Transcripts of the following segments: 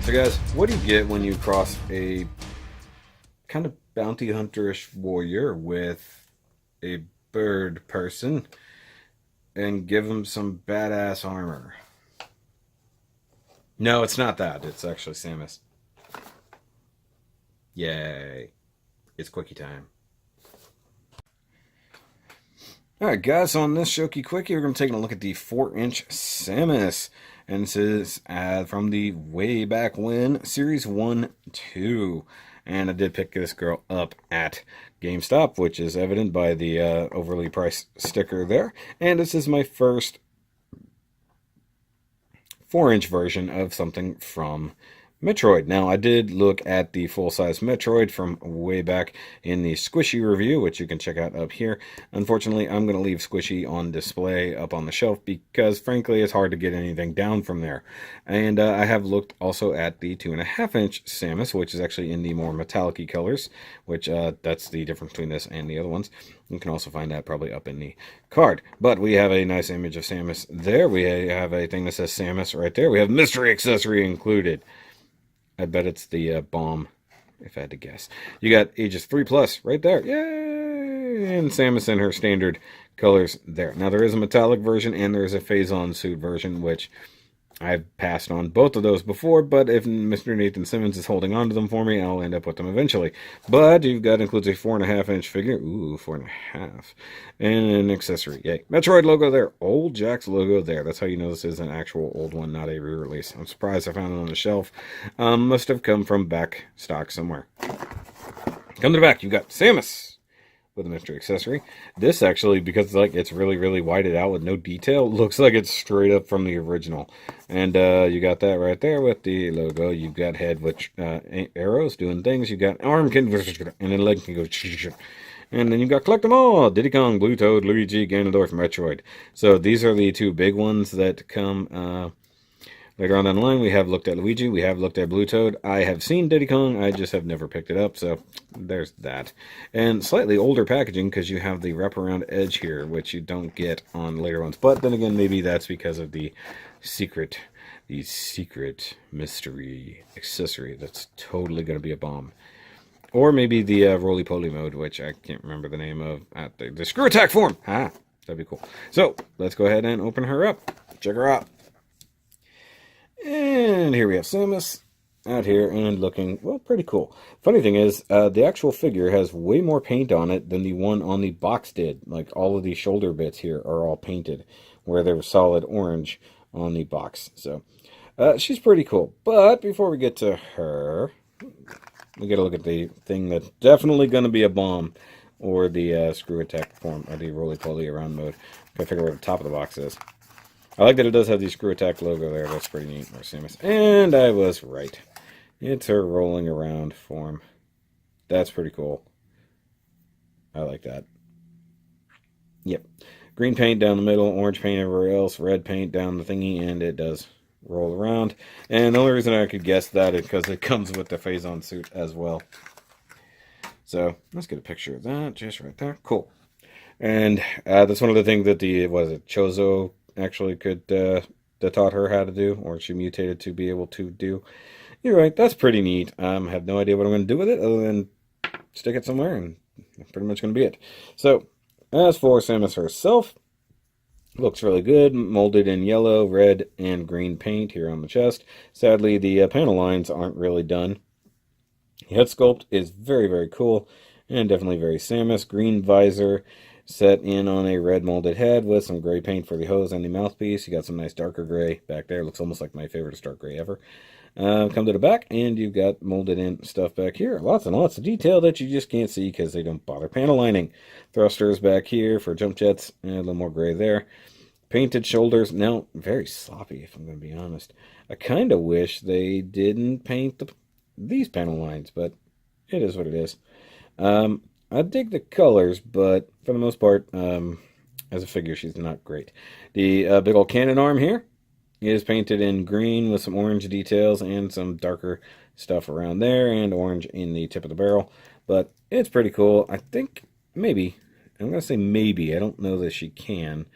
So guys, what do you get when you cross a kind of bounty hunterish warrior with a bird person and give him some badass armor? No, it's not that. It's actually Samus. Yay. It's Quickie time. Alright guys, so on this Shoky Quickie, we're going to take a look at the 4-inch Samus. And this is from the way back when, Series 1-2. And I did pick this girl up at GameStop, which is evident by the overly priced sticker there. And this is my first 4-inch version of something from Metroid. Now, I did look at the full-size Metroid from way back in the Squishy review, which you can check out up here. Unfortunately, I'm going to leave Squishy on display up on the shelf because, frankly, it's hard to get anything down from there. And I have looked also at the 2.5-inch Samus, which is actually in the more metallic-y colors, which that's the difference between this and the other ones. You can also find that probably up in the card. But we have a nice image of Samus there. We have a thing that says Samus right there. We have mystery accessory included. I bet it's the bomb, if I had to guess. You got ages 3+ right there. Yay! And Samus in her standard colors there. Now, there is a metallic version and there is a phase-on suit version, which I've passed on both of those before, but if Mr. Nathan Simmons is holding on to them for me, I'll end up with them eventually. But you've got includes a 4.5-inch figure. Ooh, 4.5. And an accessory. Yay. Metroid logo there. Old Jakk'S logo there. That's how you know this is an actual old one, not a re-release. I'm surprised I found it on the shelf. Must have come from back stock somewhere. Come to the back. You've got Samus with a mystery accessory. This actually, because it's really whited out with no detail, looks like it's straight up from the original. And you got that right there with the logo. You've got head with arrows doing things. You got arm can and then leg can go. And then you've got collect them all. Diddy Kong, Blue Toad, Luigi, Ganondorf, Metroid. So these are the two big ones that come later on down the line. We have looked at Luigi. We have looked at Blue Toad. I have seen Diddy Kong. I just have never picked it up. So there's that. And slightly older packaging because you have the wraparound edge here, which you don't get on later ones. But then again, maybe that's because of the secret mystery accessory that's totally going to be a bomb. Or maybe the roly-poly mode, which I can't remember the name of. The screw attack form. Ah, that'd be cool. So let's go ahead and open her up. Check her out. And here we have Samus out here and looking, well, pretty cool. Funny thing is, the actual figure has way more paint on it than the one on the box did. Like, all of the shoulder bits here are all painted, where they were solid orange on the box. So, she's pretty cool. But before we get to her, we gotta look at the thing that's definitely going to be a bomb, or the screw attack form, or the roly-poly around mode. Gotta figure out where the top of the box is. I like that it does have the screw attack logo there. That's pretty neat. Or Samus. And I was right. It's her rolling around form. That's pretty cool. I like that. Yep. Green paint down the middle, orange paint everywhere else, red paint down the thingy, and it does roll around. And the only reason I could guess that is because it comes with the phase-on suit as well. So, let's get a picture of that just right there. Cool. And that's one of the things that Chozo actually that taught her how to do, or she mutated to be able to do. You're right, that's pretty neat. I have no idea what I'm going to do with it other than stick it somewhere, and that's pretty much going to be it. So, as for Samus herself, looks really good, molded in yellow, red, and green paint here on the chest. Sadly, the panel lines aren't really done. The head sculpt is very cool, and definitely very Samus. Green visor, set in on a red molded head with some gray paint for the hose and the mouthpiece. You got some nice darker gray back there. Looks almost like my favorite dark gray ever. Come to the back, and you've got molded in stuff back here. Lots and lots of detail that you just can't see because they don't bother panel lining. Thrusters back here for jump jets, and a little more gray there. Painted shoulders. Now, very sloppy, if I'm going to be honest. I kind of wish they didn't paint these panel lines, but it is what it is. I dig the colors, but for the most part, as a figure, she's not great. The big old cannon arm here is painted in green with some orange details and some darker stuff around there, and orange in the tip of the barrel. But it's pretty cool. I think maybe, I'm going to say maybe, I don't know that she can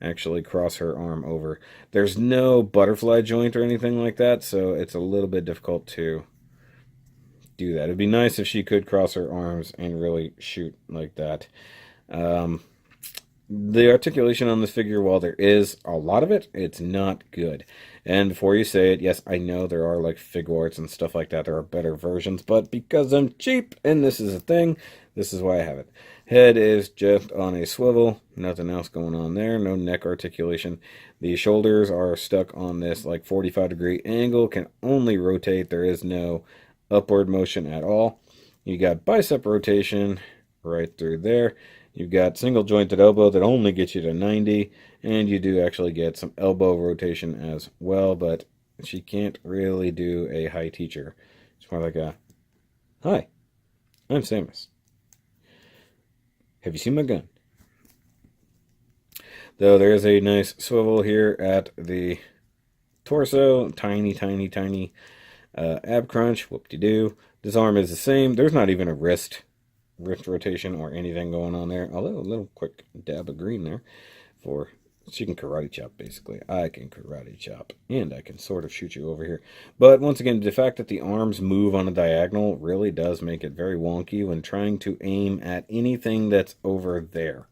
actually cross her arm over. There's no butterfly joint or anything like that, so it's a little bit difficult to do that. It'd be nice if she could cross her arms and really shoot like that. The articulation on this figure, while there is a lot of it, it's not good. And before you say it, yes, I know there are like Figuarts and stuff like that. There are better versions, but because I'm cheap and this is a thing, this is why I have it. Head is just on a swivel, nothing else going on there, no neck articulation. The shoulders are stuck on this like 45-degree angle, can only rotate. There is no upward motion at all. You got bicep rotation right through there. You've got single jointed elbow that only gets you to 90, and you do actually get some elbow rotation as well, but she can't really do a high teacher. It's more like a, hi, I'm Samus. Have you seen my gun? Though there is a nice swivel here at the torso, tiny, tiny, tiny ab crunch, whoop-de-doo. This arm is the same. There's not even a wrist rotation or anything going on there. Although a little quick dab of green there for she can karate chop basically. I can karate chop and I can sort of shoot you over here. But once again, the fact that the arms move on a diagonal really does make it very wonky when trying to aim at anything that's over there.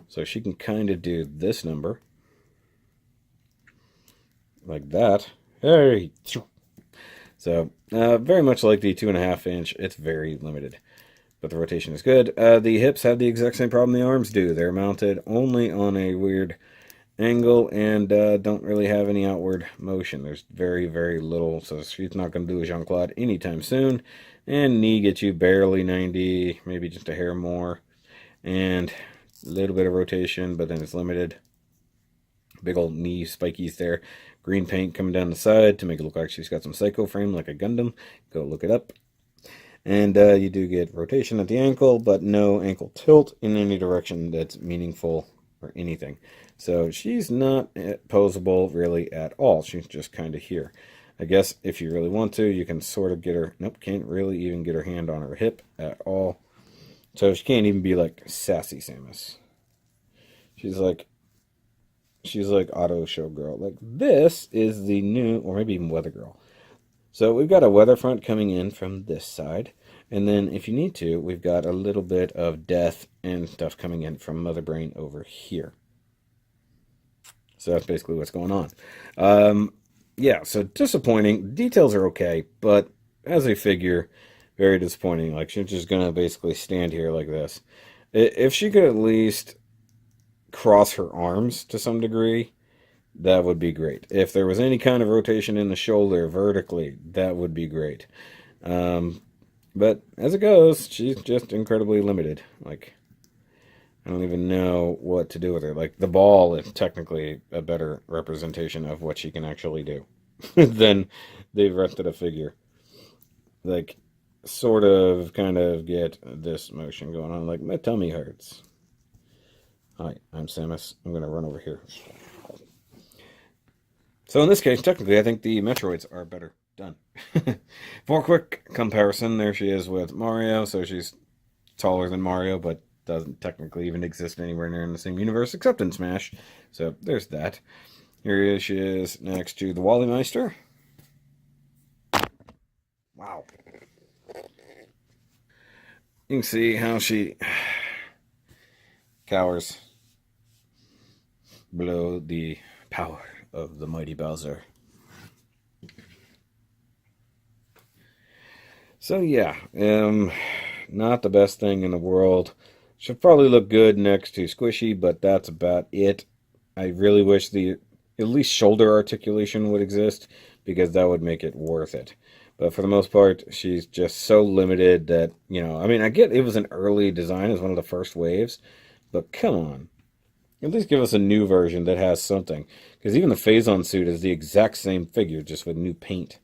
So she can kind of do this number like that. Hey. So very much like the 2.5 inch, it's very limited. But the rotation is good. The hips have the exact same problem the arms do. They're mounted only on a weird angle and don't really have any outward motion. There's very, very little, so she's not going to do a Jean-Claude anytime soon. And knee gets you barely 90, maybe just a hair more. And a little bit of rotation, but then it's limited. Big old knee spikies there. Green paint coming down the side to make it look like she's got some psycho frame like a Gundam. Go look it up. And you do get rotation at the ankle, but no ankle tilt in any direction that's meaningful or anything. So she's not posable really at all. She's just kind of here. I guess if you really want to, you can sort of get her. Nope, can't really even get her hand on her hip at all. So she can't even be like sassy Samus. She's like auto show girl. Like this is the new, or maybe even weather girl. So we've got a weather front coming in from this side. And then if you need to, we've got a little bit of death and stuff coming in from Mother Brain over here. So that's basically what's going on. Yeah, so disappointing. Details are okay, but as a figure, very disappointing. Like she's just going to basically stand here like this. If she could at least cross her arms to some degree, that would be great. If there was any kind of rotation in the shoulder vertically, that would be great. But as it goes, she's just incredibly limited. Like, I don't even know what to do with her. Like, the ball is technically a better representation of what she can actually do than the rest of the figure. Like, sort of, kind of get this motion going on. Like, my tummy hurts. Hi, I'm Samus. I'm going to run over here. So in this case, technically, I think the Metroids are better done. For a quick comparison, there she is with Mario. So she's taller than Mario, but doesn't technically even exist anywhere near in the same universe, except in Smash. So there's that. Here she is next to the Wally Meister. Wow. You can see how she cowers below the power of the mighty Bowser. So yeah, not the best thing in the world. Should probably look good next to Squishy, but that's about it. I really wish the at least shoulder articulation would exist, because that would make it worth it. But for the most part, she's just so limited that, you know, I mean, I get it was an early design, it was one of the first waves, but come on. At least give us a new version that has something. Because even the Phazon suit is the exact same figure, just with new paint.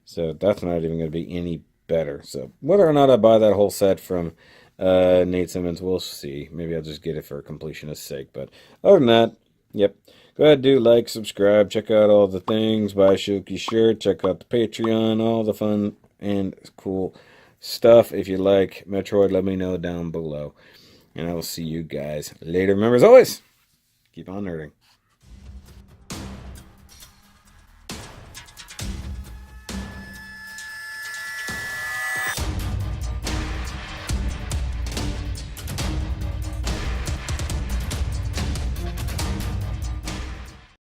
So that's not even going to be any better. So whether or not I buy that whole set from Nate Simmons, we'll see. Maybe I'll just get it for completionist's sake. But other than that, yep. Go ahead, do like, subscribe, check out all the things, buy Shoky shirt, check out the Patreon, all the fun and cool stuff. If you like Metroid, let me know down below. And I will see you guys later. Remember, as always, keep on nerding.